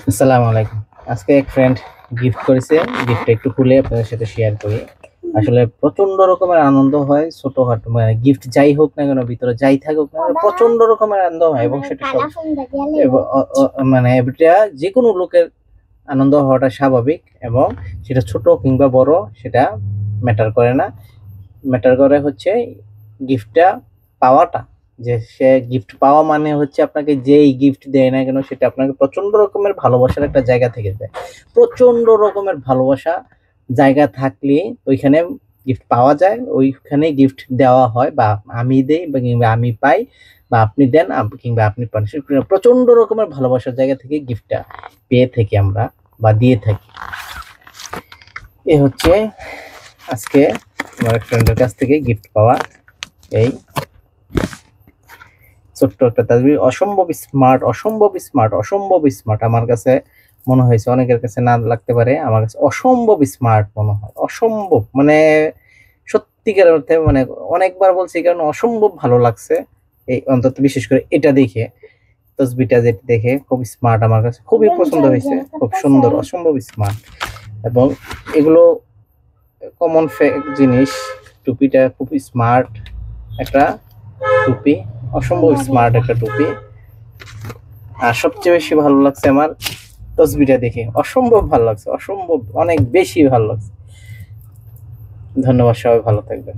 আসসালামু আলাইকুম। আজকে এক ফ্রেন্ড গিফট করেছে। গিফটটা একটু খুলে আপনাদের সাথে শেয়ার করি। আসলে প্রচন্ড রকমের আনন্দ হয় ছোটখাটো, মানে গিফট যাই হোক না কেন, ভিতরে যাই থাকুক না কেন, প্রচন্ড রকমের আনন্দ হয় এবং সেটা সব মানে এটা যে কোনো লোকের আনন্দ হওয়াটা স্বাভাবিক এবং সেটা ছোট কিংবা বড় সেটা ম্যাটার করে না। ম্যাটার করে হচ্ছে গিফটটা পাওয়াটা। যে সে গিফট পাওয়া মানে হচ্ছে আপনাকে যেই গিফট দেয় না কেন সেটা আপনাকে প্রচন্ড রকমের ভালোবাসার একটা জায়গা থেকে দেয়। প্রচন্ড রকমের ভালোবাসা জায়গা থাকলে ওইখানে গিফট পাওয়া যায়, ওইখানে গিফট দেওয়া হয়, বা আমি দেই বা কিংবা আমি পাই, বা আপনি দেন কিংবা আপনি পান। প্রচন্ড রকমের ভালোবাসার জায়গা থেকে গিফটটা পেয়ে থাকি আমরা বা দিয়ে থাকি। এ হচ্ছে আজকে আমার ফ্রেন্ডের কাছ থেকে গিফট পাওয়া এই ছোট্ট একটা তাসবিহ। অসম্ভব স্মার্ট, অসম্ভব স্মার্ট, অসম্ভব স্মার্ট। আমার কাছে মনে হয়েছে, অনেকের কাছে না লাগতে পারে, আমার কাছে অসম্ভব স্মার্ট মনে হয়। অসম্ভব মানে সত্যিকার অর্থে, মানে অনেকবার বলছি কারণ অসম্ভব ভালো লাগছে। এই অন্তত বিশেষ করে এটা দেখে, তসবিটা যেটা দেখে খুব স্মার্ট, আমার কাছে খুবই পছন্দ হয়েছে। খুব সুন্দর, অসম্ভব স্মার্ট। এবং এগুলো কমন জিনিস। টুপিটা খুব স্মার্ট একটা টুপি, অসম্ভব স্মার্ট একটা টুপি। আর সবচেয়ে বেশি ভালো লাগছে আমার তসবিটা দেখে, অসম্ভব ভালো লাগছে, অসম্ভব অনেক বেশি ভালো লাগছে। ধন্যবাদ, সবাই ভালো থাকবেন।